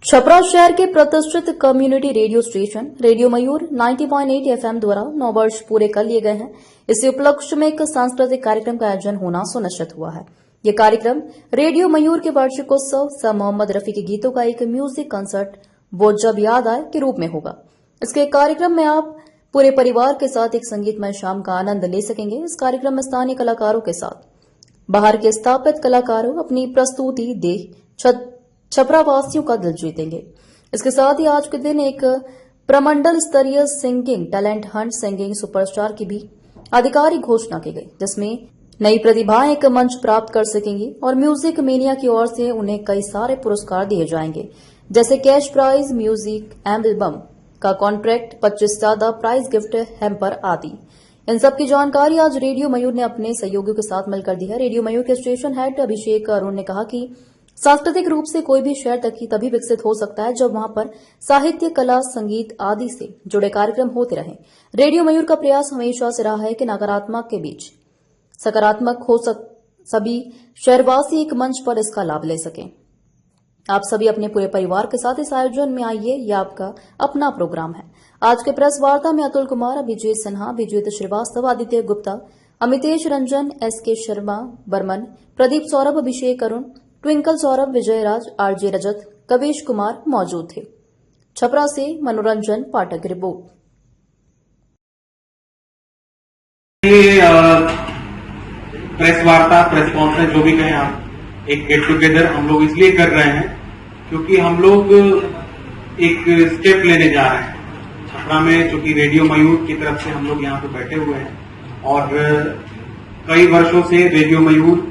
छपरा शहर के प्रतिष्ठित कम्युनिटी रेडियो स्टेशन रेडियो मयूर 90.8 एफएम द्वारा 9 वर्ष पूरे कर लिए गए हैं। इसी उपलक्ष्य में एक सांस्कृतिक कार्यक्रम का आयोजन होना सुनिश्चित हुआ है। ये कार्यक्रम रेडियो मयूर के वार्षिकोत्सव सर मोहम्मद रफी के गीतों का एक म्यूजिक कंसर्ट वो जब याद आए के रूप में होगा। इसके कार्यक्रम में आप पूरे परिवार के साथ एक संगीतमय शाम का आनंद ले सकेंगे। इस कार्यक्रम में स्थानीय कलाकारों के साथ बाहर के स्थापित कलाकारों अपनी प्रस्तुति दे छपरा वासियों का दिल जीतेंगे। इसके साथ ही आज के दिन एक प्रमंडल स्तरीय singing talent Hunt singing superstar की भी आधिकारिक घोषणा की गई, जिसमें नई प्रतिभाएं एक मंच प्राप्त कर सकेंगी और म्यूजिक मेनिया की ओर से उन्हें कई सारे पुरस्कार दिए जाएंगे, जैसे कैश प्राइज, म्यूजिक एल्बम का कॉन्ट्रैक्ट, 25 ज्यादा प्राइज गिफ्ट हैम्पर आदि। इन सब की जानकारी आज रेडियो मयूर ने अपने सहयोगियों के साथ मिलकर दी है। रेडियो मयूर के स्टेशन हेड अभिषेक अरुण ने कहा कि सांस्कृतिक रूप से कोई भी शहर तभी विकसित हो सकता है जब वहां पर साहित्य, कला, संगीत आदि से जुड़े कार्यक्रम होते रहें। रेडियो मयूर का प्रयास हमेशा से रहा है कि नकारात्मक के बीच सकारात्मक हो सभी शहरवासी एक मंच पर इसका लाभ ले सकें। आप सभी अपने पूरे परिवार के साथ इस आयोजन में आइए, यह आपका अपना प्रोग्राम है। आज के प्रेस वार्ता में अतुल कुमार, अभिजीत सिन्हा, विजय श्रीवास्तव, आदित्य गुप्ता, अमितेश रंजन, एसके शर्मा बर्मन, प्रदीप सौरभ, अभिषेक अरुण, ट्विंकल सौरभ, विजय राज, आरजे रजत, कवेश कुमार मौजूद थे। छपरा से मनोरंजन पाठक रिपोर्ट। प्रेस वार्ता, प्रेस कॉन्फ्रेंस जो भी कहें आप, एक गेट टुगेदर हम लोग इसलिए कर रहे हैं क्योंकि हम लोग एक स्टेप लेने जा रहे हैं। छपरा में चूंकि रेडियो मयूर की तरफ से हम लोग यहाँ पे बैठे हुए हैं और कई वर्षों से radio Mayur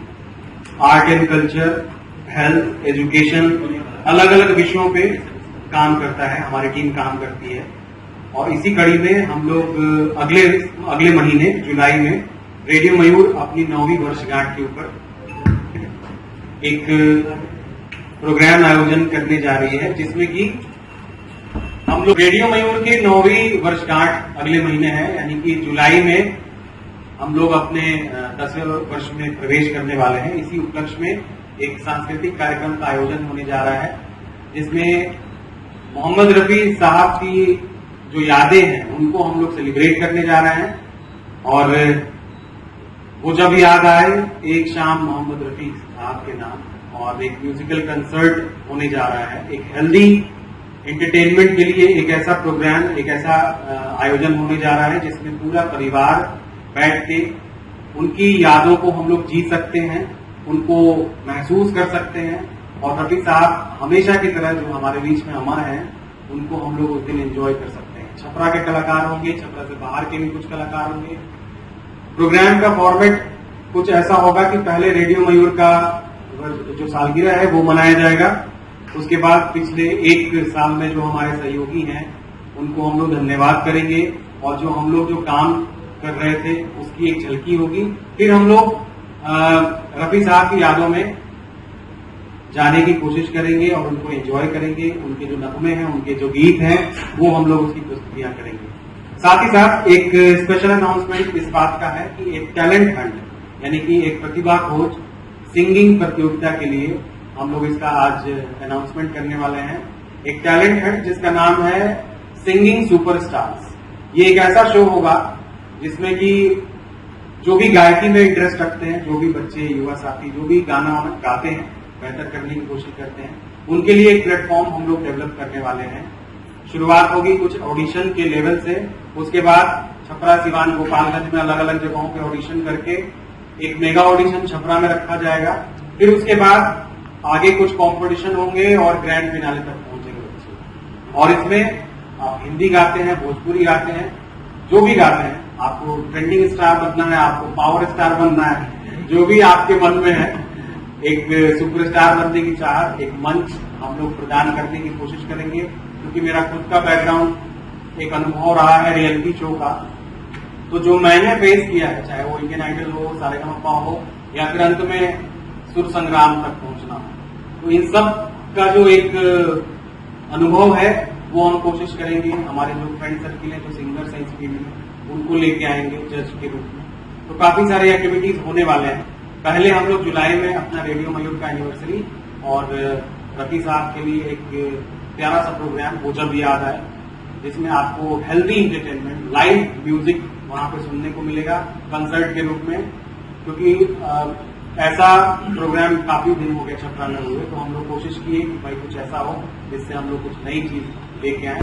art and culture, health, education, अलग अलग विषयों पे काम करता है, हमारी टीम काम करती है। और इसी कड़ी में हम लोग अगले महीने जुलाई में रेडियो मयूर अपनी 9वीं वर्षगांठ के ऊपर एक प्रोग्राम आयोजन करने जा रही है, जिसमें कि हम लोग रेडियो मयूर की 9वीं वर्षगांठ अगले महीने है, यानी कि जुलाई में हम लोग अपने 10वें वर्ष में प्रवेश करने वाले हैं। इसी उपलक्ष्य में एक सांस्कृतिक कार्यक्रम का आयोजन होने जा रहा है, जिसमें मोहम्मद रफी साहब की जो यादें हैं उनको हम लोग सेलिब्रेट करने जा रहे हैं। और वो जब याद आए एक शाम मोहम्मद रफी साहब के नाम, और एक म्यूजिकल कंसर्ट होने जा रहा है। एक हेल्दी एंटरटेनमेंट के लिए एक ऐसा प्रोग्राम, एक ऐसा आयोजन होने जा रहा है जिसमें पूरा परिवार बैठ के उनकी यादों को हम लोग जी सकते हैं, उनको महसूस कर सकते हैं। और रफी साहब हमेशा की तरह जो हमारे बीच में अमर हैं, उनको हम लोग उस दिन एंजॉय कर सकते हैं। छपरा के कलाकार होंगे, छपरा से बाहर के भी कुछ कलाकार होंगे। प्रोग्राम का फॉर्मेट कुछ ऐसा होगा कि पहले रेडियो मयूर का जो सालगिरह है वो मनाया जाएगा। उसके बाद पिछले एक साल में जो हमारे सहयोगी हैं उनको हम लोग धन्यवाद करेंगे, और जो हम लोग जो काम कर रहे थे उसकी एक झलकी होगी। फिर हम लोग रफी साहब की यादों में जाने की कोशिश करेंगे और उनको एंजॉय करेंगे। उनके जो नगमे हैं, उनके जो गीत हैं, वो हम लोग उसकी प्रस्तुतियां करेंगे। साथ ही साथ एक स्पेशल अनाउंसमेंट इस बात का है कि एक टैलेंट हंट, यानी कि एक प्रतिभा खोज सिंगिंग प्रतियोगिता के लिए हम लोग इसका आज अनाउंसमेंट करने वाले हैं। एक टैलेंट हंट जिसका नाम है सिंगिंग सुपरस्टार्स। ये एक ऐसा शो होगा जिसमें कि जो भी गायकी में इंटरेस्ट रखते हैं, जो भी बच्चे, युवा साथी जो भी गाना गाते हैं, बेहतर करने की कोशिश करते हैं, उनके लिए एक प्लेटफॉर्म हम लोग डेवलप करने वाले हैं। शुरुआत होगी कुछ ऑडिशन के लेवल से, उसके बाद छपरा, सिवान, गोपालगंज में अलग अलग जगहों पे ऑडिशन करके एक मेगा ऑडिशन छपरा में रखा जाएगा। फिर उसके बाद आगे कुछ कॉम्पिटिशन होंगे और ग्रैंड फिनाले तक पहुंचेंगे बच्चे। और इसमें आप हिंदी गाते हैं, भोजपुरी गाते हैं, जो भी गाते हैं, आपको ट्रेंडिंग स्टार बनना है, आपको पावर स्टार बनना है, जो भी आपके मन में है, एक सुपरस्टार बनने की चाहत, एक मंच हम लोग प्रदान करने की कोशिश करेंगे। क्योंकि मेरा खुद का बैकग्राउंड एक अनुभव रहा है रियलिटी शो का, तो जो मैंने फेस किया है, चाहे वो इंडियन आइडल हो, सारेगामा हो, या फिर अंत में सुर संग्राम तक पहुंचना हो, तो इन सब का जो एक अनुभव है वो हम कोशिश करेंगे। हमारे जो फ्रेंड सर्किल है, जो सिंगर्स हैं इस फील्ड में, उनको लेके आएंगे जज के रूप में। तो काफी सारे एक्टिविटीज होने वाले हैं। पहले हम लोग जुलाई में अपना रेडियो मयूर का एनिवर्सरी और रफी साहब के लिए एक प्यारा सा प्रोग्राम वो जब याद आए, जिसमें आपको हेल्दी इंटरटेनमेंट, लाइव म्यूजिक वहां पे सुनने को मिलेगा कंसर्ट के रूप में। क्योंकि ऐसा प्रोग्राम काफी दिन हो गया छपरा में हुए, तो हम लोग कोशिश किए कि भाई कुछ ऐसा हो जिससे हम लोग कुछ नई चीज लेके आए।